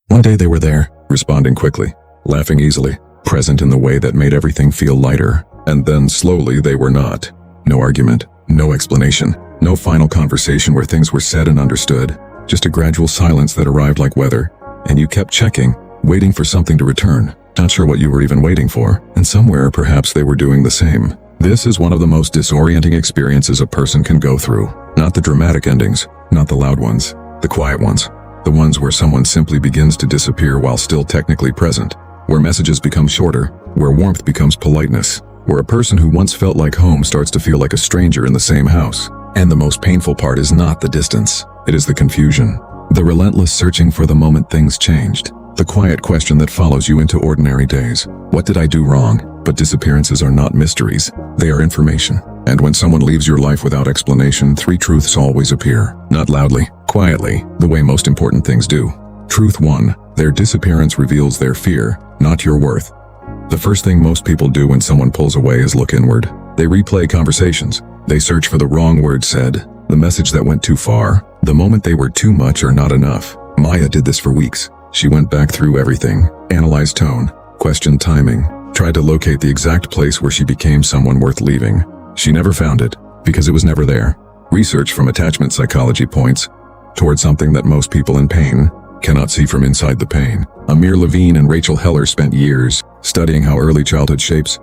One day they were there, responding quickly, laughing easily, present in the way that made everything feel lighter, and then slowly they were not. No argument, no explanation, no final conversation where things were said and understood, just a gradual silence that arrived like weather, and you kept checking, waiting for something to return, not sure what you were even waiting for, and somewhere perhaps they were doing the same. This is one of the most disorienting experiences a person can go through. Not the dramatic endings, not the loud ones, the quiet ones. The ones where someone simply begins to disappear while still technically present, where messages become shorter, where warmth becomes politeness, where a person who once felt like home starts to feel like a stranger in the same house. And the most painful part is not the distance, it is the confusion. The relentless searching for the moment things changed. The quiet question that follows you into ordinary days. What did I do wrong? But disappearances are not mysteries, they are information. And when someone leaves your life without explanation, three truths always appear. Not loudly, quietly, the way most important things do. Truth 1. Their disappearance reveals their fear, not your worth. The first thing most people do when someone pulls away is look inward. They replay conversations. They search for the wrong word said, the message that went too far, the moment they were too much or not enough. Maya did this for weeks. She went back through everything, analyzed tone, questioned timing, tried to locate the exact place where she became someone worth leaving. She never found it, because it was never there. Research from attachment psychology points toward something that most people in pain cannot see from inside the pain. Amir Levine and Rachel Heller spent years studying how early childhood shapes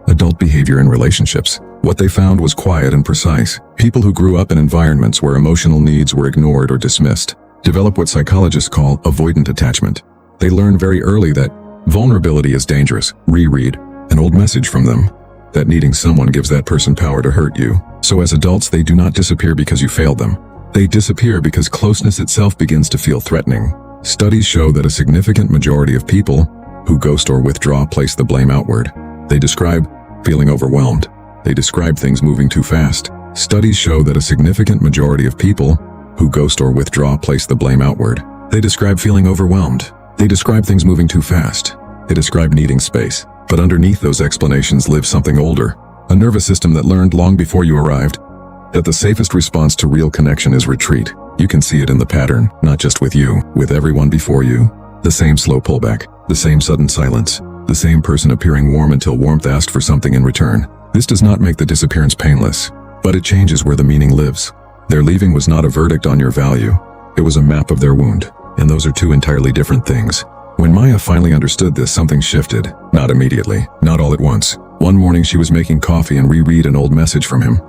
adult behavior in relationships. What they found was quiet and precise. People who grew up in environments where emotional needs were ignored or dismissed develop what psychologists call avoidant attachment. They learn very early that vulnerability is dangerous. Reread an old message from them, that needing someone gives that person power to hurt you. So as adults, they do not disappear because you failed them. They disappear because closeness itself begins to feel threatening. Studies show that a significant majority of people who ghost or withdraw place the blame outward. They describe feeling overwhelmed. They describe things moving too fast. Studies show that a significant majority of people who ghost or withdraw place the blame outward. They describe feeling overwhelmed. They describe things moving too fast. They describe needing space. But underneath those explanations lives something older, a nervous system that learned long before you arrived that the safest response to real connection is retreat. You can see it in the pattern, not just with you, with everyone before you. The same slow pullback, the same sudden silence, the same person appearing warm until warmth asked for something in return. This does not make the disappearance painless, but it changes where the meaning lives. Their leaving was not a verdict on your value. It was a map of their wound, and those are two entirely different things. When Maya finally understood this, something shifted. Not immediately, not all at once. One morning she was making coffee and reread an old message from him.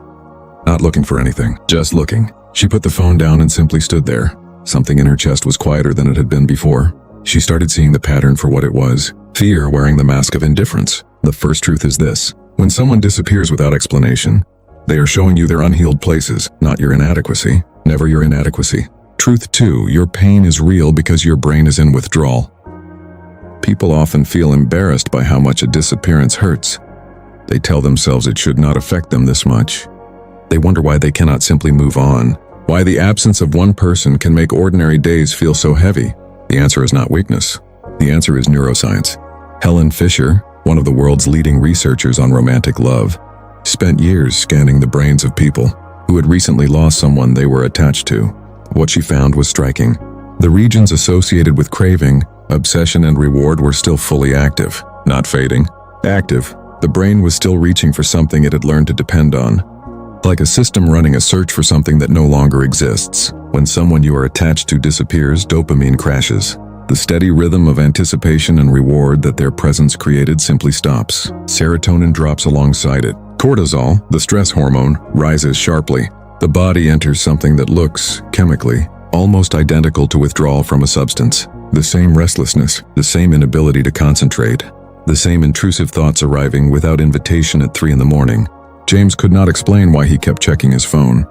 Not looking for anything, just looking. She put the phone down and simply stood there. Something in her chest was quieter than it had been before. She started seeing the pattern for what it was. Fear wearing the mask of indifference. The first truth is this: when someone disappears without explanation, they are showing you their unhealed places, not your inadequacy. Never your inadequacy. Truth 2, your pain is real because your brain is in withdrawal. People often feel embarrassed by how much a disappearance hurts. They tell themselves it should not affect them this much. They wonder why they cannot simply move on, why the absence of one person can make ordinary days feel so heavy. The answer is not weakness. The answer is neuroscience. Helen Fisher, one of the world's leading researchers on romantic love, spent years scanning the brains of people who had recently lost someone they were attached to. What she found was striking. The regions associated with craving, obsession, and reward were still fully active, not fading. Active. The brain was still reaching for something it had learned to depend on. Like a system running a search for something that no longer exists. When someone you are attached to disappears, dopamine crashes. The steady rhythm of anticipation and reward that their presence created simply stops. Serotonin drops alongside it. Cortisol, the stress hormone, rises sharply. The body enters something that looks, chemically, almost identical to withdrawal from a substance. The same restlessness, the same inability to concentrate, the same intrusive thoughts arriving without invitation at 3 a.m. James could not explain why he kept checking his phone.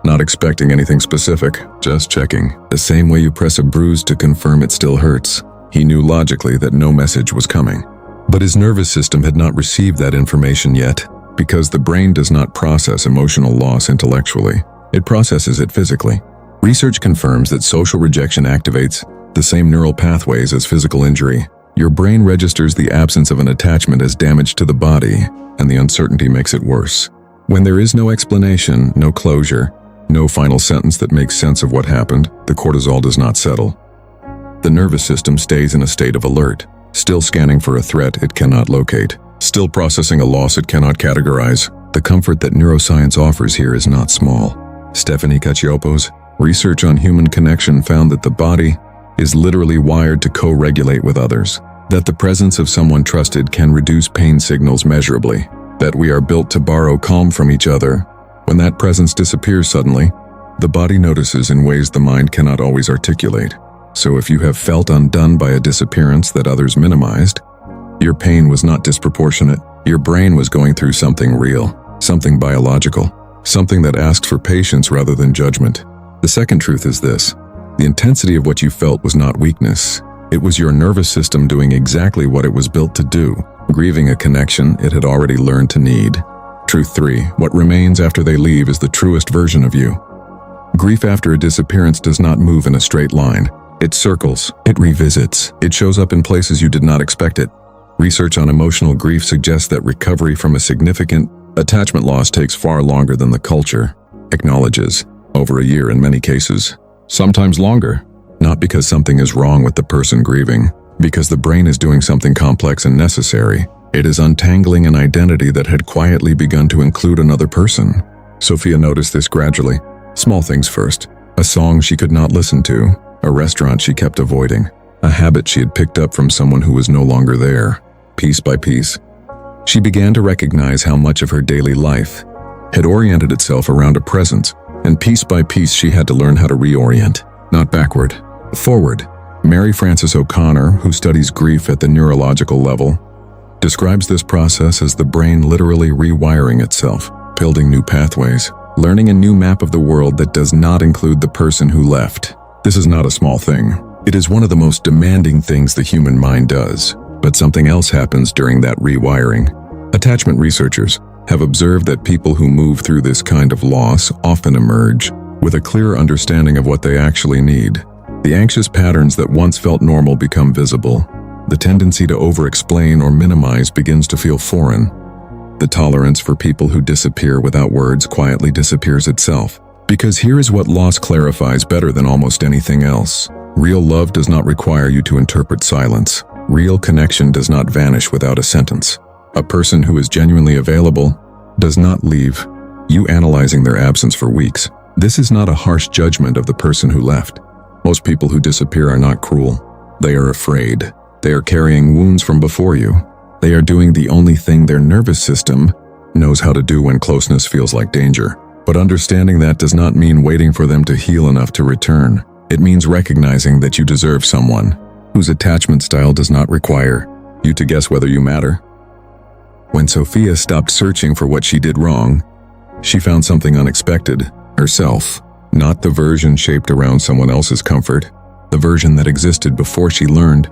Not expecting anything specific, just checking. The same way you press a bruise to confirm it still hurts. He knew logically that no message was coming. But his nervous system had not received that information yet, because the brain does not process emotional loss intellectually. It processes it physically. Research confirms that social rejection activates the same neural pathways as physical injury. Your brain registers the absence of an attachment as damage to the body, and the uncertainty makes it worse. When there is no explanation, no closure, no final sentence that makes sense of what happened, the cortisol does not settle. The nervous system stays in a state of alert, still scanning for a threat it cannot locate, still processing a loss it cannot categorize. The comfort that neuroscience offers here is not small. Stephanie Cacioppo's research on human connection found that the body is literally wired to co-regulate with others, that the presence of someone trusted can reduce pain signals measurably, that we are built to borrow calm from each other. When that presence disappears suddenly, the body notices in ways the mind cannot always articulate. So if you have felt undone by a disappearance that others minimized, your pain was not disproportionate. Your brain was going through something real, something biological, something that asked for patience rather than judgment. The second truth is this: the intensity of what you felt was not weakness. It was your nervous system doing exactly what it was built to do, grieving a connection it had already learned to need. Truth 3. What remains after they leave is the truest version of you. Grief after a disappearance does not move in a straight line. It circles, it revisits, it shows up in places you did not expect it. Research on emotional grief suggests that recovery from a significant attachment loss takes far longer than the culture acknowledges. Over a year in many cases, sometimes longer. Not because something is wrong with the person grieving, because the brain is doing something complex and necessary. It is untangling an identity that had quietly begun to include another person. Sophia noticed this gradually. Small things first. A song she could not listen to, a restaurant she kept avoiding, a habit she had picked up from someone who was no longer there. Piece by piece, she began to recognize how much of her daily life had oriented itself around a presence, and piece by piece she had to learn how to reorient, not backward, forward. Mary Frances O'Connor, who studies grief at the neurological level, describes this process as the brain literally rewiring itself, building new pathways, learning a new map of the world that does not include the person who left. This is not a small thing. It is one of the most demanding things the human mind does. But something else happens during that rewiring. Attachment researchers have observed that people who move through this kind of loss often emerge with a clear understanding of what they actually need. The anxious patterns that once felt normal become visible. The tendency to over-explain or minimize begins to feel foreign. The tolerance for people who disappear without words quietly disappears itself. Because here is what loss clarifies better than almost anything else. Real love does not require you to interpret silence. Real connection does not vanish without a sentence. A person who is genuinely available does not leave you analyzing their absence for weeks. This is not a harsh judgment of the person who left. Most people who disappear are not cruel. They are afraid. They are carrying wounds from before you. They are doing the only thing their nervous system knows how to do when closeness feels like danger. But understanding that does not mean waiting for them to heal enough to return. It means recognizing that you deserve someone whose attachment style does not require you to guess whether you matter. When Sophia stopped searching for what she did wrong, she found something unexpected: herself. Not the version shaped around someone else's comfort, the version that existed before she learned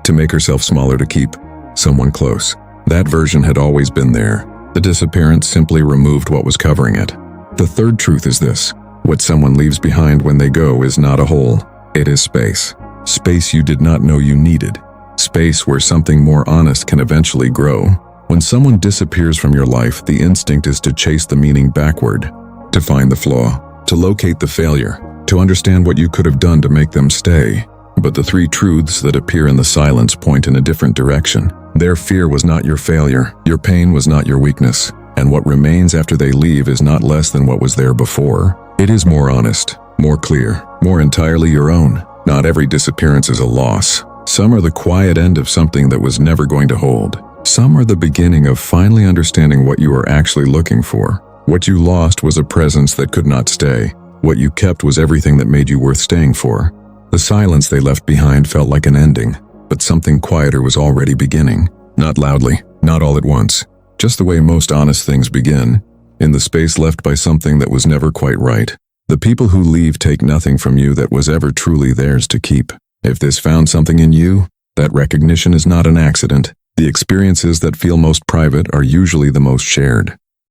to make herself smaller to keep someone close. That version had always been there. The disappearance simply removed what was covering it. The third truth is this: what someone leaves behind when they go is not a hole, it is space. Space you did not know you needed. Space where something more honest can eventually grow. When someone disappears from your life, the instinct is to chase the meaning backward, to find the flaw, to locate the failure, to understand what you could have done to make them stay. But the three truths that appear in the silence point in a different direction. Their fear was not your failure, your pain was not your weakness, and what remains after they leave is not less than what was there before. It is more honest, more clear, more entirely your own. Not every disappearance is a loss. Some are the quiet end of something that was never going to hold. Some are the beginning of finally understanding what you are actually looking for. What you lost was a presence that could not stay. What you kept was everything that made you worth staying for. The silence they left behind felt like an ending, but something quieter was already beginning. Not loudly, not all at once. Just the way most honest things begin, in the space left by something that was never quite right. The people who leave take nothing from you that was ever truly theirs to keep. If this found something in you, that recognition is not an accident. The experiences that feel most private are usually the most shared.